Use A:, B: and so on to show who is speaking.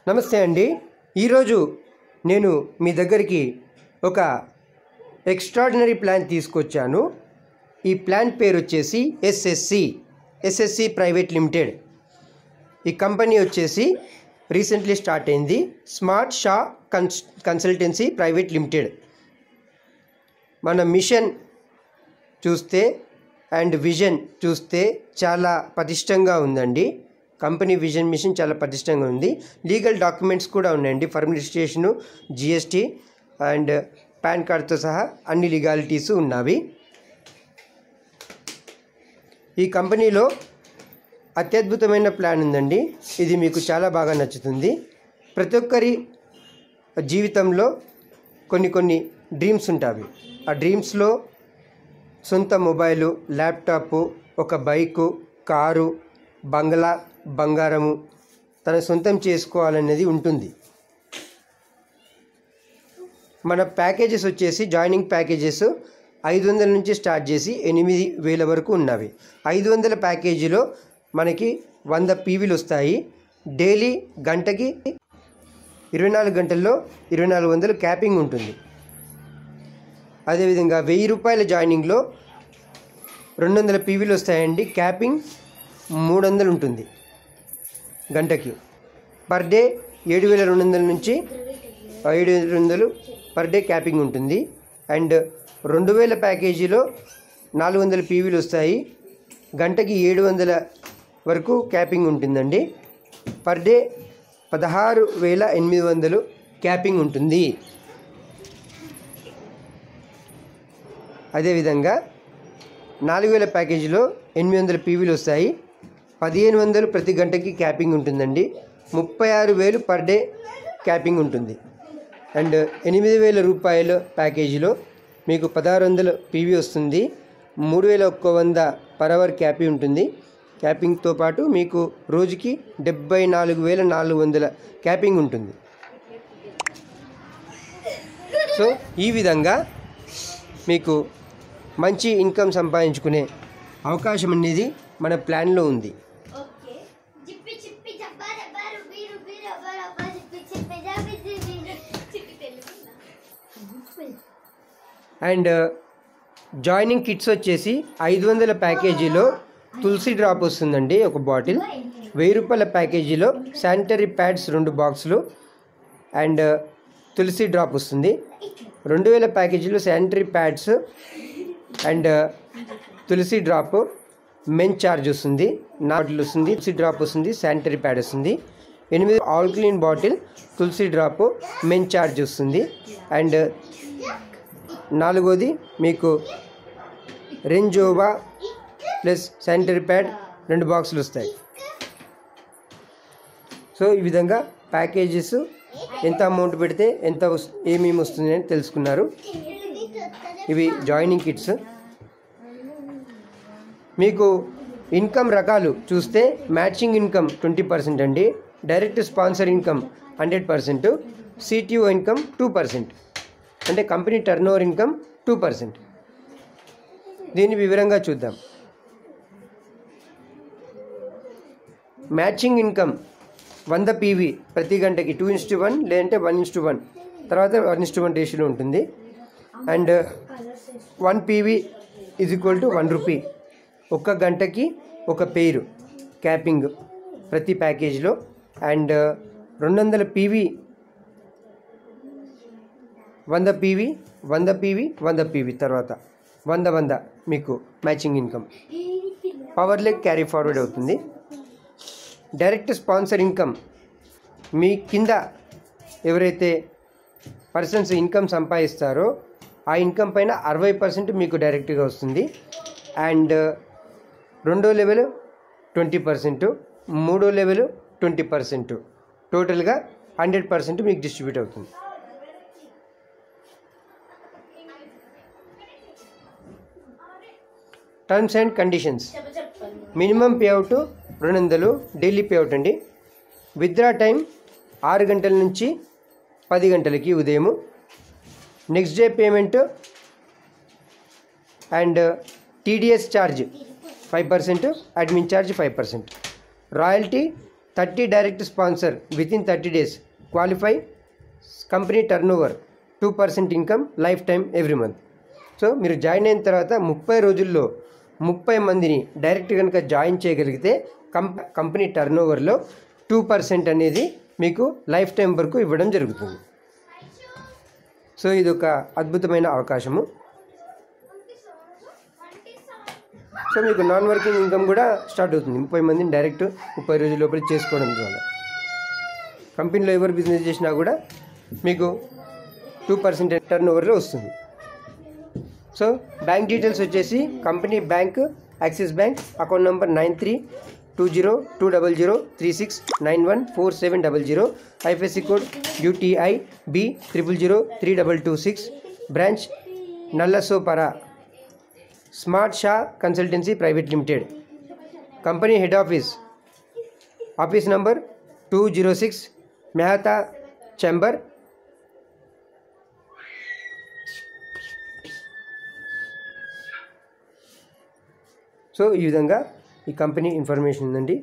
A: నమస్తే అండి. ఈరోజు నేను మీ దగ్గరికి ఒక ఎక్స్ట్రాడినరీ ప్లాన్ తీసుకొచ్చాను. ఈ ప్లాన్ పేరు వచ్చేసి ఎస్ఎస్సి ప్రైవేట్ లిమిటెడ్. ఈ కంపెనీ వచ్చేసి రీసెంట్లీ స్టార్ట్ అయింది. Smart Shah consultancy private limited. మన మిషన్ చూస్తే అండ్ విజన్ చూస్తే చాలా పటిష్టంగా ఉందండి. కంపెనీ విజన్ మిషన్ చాలా పటిష్టంగా ఉంది. లీగల్ డాక్యుమెంట్స్ కూడా ఉన్నాయండి. Firm registration, GST and PAN కార్డ్తో సహా అన్ని లీగాలిటీస్ ఉన్నవి. ఈ కంపెనీలో అత్యద్భుతమైన ప్లాన్ ఉందండి. ఇది మీకు చాలా బాగా నచ్చుతుంది. ప్రతి ఒక్కరి జీవితంలో కొన్ని డ్రీమ్స్ ఉంటాయి. ఆ డ్రీమ్స్లో సొంత మొబైలు, ల్యాప్టాపు, ఒక బైకు, కారు, బంగ్లా, బంగారము తన సొంతం చేసుకోవాలనేది ఉంటుంది. మన ప్యాకేజెస్ వచ్చేసి జాయినింగ్ ప్యాకేజెస్ 500 నుంచి స్టార్ట్ చేసి 8,000 వరకు ఉన్నవి. 500 ప్యాకేజీలో మనకి 100 పీవీలు వస్తాయి. డైలీ గంటకి 24 గంటల్లో 2400 క్యాపింగ్ ఉంటుంది. అదేవిధంగా 1000 రూపాయల జాయినింగ్లో 200 పీవీలు వస్తాయండి. క్యాపింగ్ 300 ఉంటుంది గంటకి. పర్ డే 7,200 నుంచి 7,200 పర్ డే క్యాపింగ్ ఉంటుంది. అండ్ 2000 ప్యాకేజీలో 400 పీవీలు వస్తాయి. గంటకి 700 వరకు క్యాపింగ్ ఉంటుందండి. పర్ డే 16,800 క్యాపింగ్ ఉంటుంది. అదేవిధంగా 4000 ప్యాకేజీలో 800 పీవీలు వస్తాయి. 1,500 ప్రతి గంటకి క్యాపింగ్ ఉంటుందండి. 36,000 పర్ డే క్యాపింగ్ ఉంటుంది. అండ్ 8,000 రూపాయల ప్యాకేజీలో మీకు 1,600 పీవీ వస్తుంది. 3,100 పర్ అవర్ క్యాపింగ్ ఉంటుంది. క్యాపింగ్తో పాటు మీకు రోజుకి 74,400 క్యాపింగ్ ఉంటుంది. సో ఈ విధంగా మీకు మంచి ఇన్కమ్ సంపాదించుకునే అవకాశం అనేది మన ప్లాన్లో ఉంది. అండ్ జాయినింగ్ కిట్స్ వచ్చేసి 500 ప్యాకేజీలో తులసి డ్రాప్ వస్తుందండి, ఒక బాటిల్. 1000 రూపాయల ప్యాకేజీలో శానిటరీ ప్యాడ్స్ 2 బాక్సులు అండ్ తులసి డ్రాప్ వస్తుంది. 2000 ప్యాకేజీలో sanitary pads and Tulsi drop men charge వస్తుంది. బాటిల్ వస్తుంది, తులసి డ్రాప్ వస్తుంది, శానిటరీ ప్యాడ్ వస్తుంది. 8 all clean bottle, Tulsi drop, men charge వస్తుంది. అండ్ 4వది మీకు రెంజోవా ప్లస్ శానిటరీ ప్యాడ్ 2 బాక్సులు వస్తాయి. సో ఈ విధంగా ప్యాకేజెస్ ఎంత అమౌంట్ పెడితే ఎంత ఏమేమి వస్తుంది అని తెలుసుకున్నారు. ఇవి జాయినింగ్ కిట్స్. మీకు ఇన్కమ్ రకాలు చూస్తే మ్యాచింగ్ ఇన్కమ్ 20% అండి. Direct sponsor income 100%. CTO income 2%. అంటే కంపెనీ టర్నోవర్ ఇన్కమ్ 2%. దీన్ని వివరంగా చూద్దాం. మ్యాచింగ్ ఇన్కమ్ 100 పీవీ ప్రతి గంటకి 2:1 లేదంటే 1:1 తర్వాత 1:1 రేషియోలో ఉంటుంది. And 1 PV = 1 rupee. ఒక్క గంటకి ఒక పేరు క్యాపింగ్ ప్రతి ప్యాకేజీలో. And 200 PV 100 PV 100 PV 100 PV తర్వాత 100 మీకు matching income power leg carry forward అవుతుంది. డైరెక్ట్ స్పాన్సర్ ఇన్కమ్ మీ కింద ఎవరైతే పర్సన్స్ ఇన్కమ్ సంపాదిస్తారో ఆ ఇన్కమ్ పైన 60% మీకు డైరెక్ట్గా వస్తుంది. అండ్ 2వ లెవెల్ 20%, 3వ లెవెల్ 20%, టోటల్గా 100% మీకు డిస్ట్రిబ్యూట్ అవుతుంది. Terms and conditions. Minimum payout 200 daily payout అండి. విత్డ్రా టైం 6 గంటల నుంచి 10 గంటలకి ఉదయం. Next day payment and TDS charge 5%, admin charge 5%. Royalty 30 direct sponsor within 30 days qualify company turn over 2% income life time every month. So మీరు join అయిన తర్వాత 30 రోజుల్లో 30 మందిని డైరెక్ట్ కనుక జాయిన్ చేయగలిగితే కంపెనీ టర్న్ ఓవర్లో 2% అనేది మీకు లైఫ్ టైం వరకు ఇవ్వడం జరుగుతుంది. సో ఇది ఒక అద్భుతమైన అవకాశము. సో మీకు నాన్ వర్కింగ్ ఇన్కమ్ కూడా స్టార్ట్ అవుతుంది. 30 మందిని డైరెక్ట్ 30 రోజుల లోపల చేసుకోవడం ద్వారా కంపెనీలో ఎవరు బిజినెస్ చేసినా కూడా మీకు 2% టర్న్ ఓవర్లో వస్తుంది. సో బ్యాంక్ డీటెయిల్స్ వచ్చేసి company bank Axis bank account number 93202036914700 IFSC code UTI B000326 branch Nallasopara Smart Shah consultancy private limited. Company head office number 206 Mehta chamber. So ఈ విధంగా ఈ కంపెనీ ఇన్ఫర్మేషన్ ఉందండి.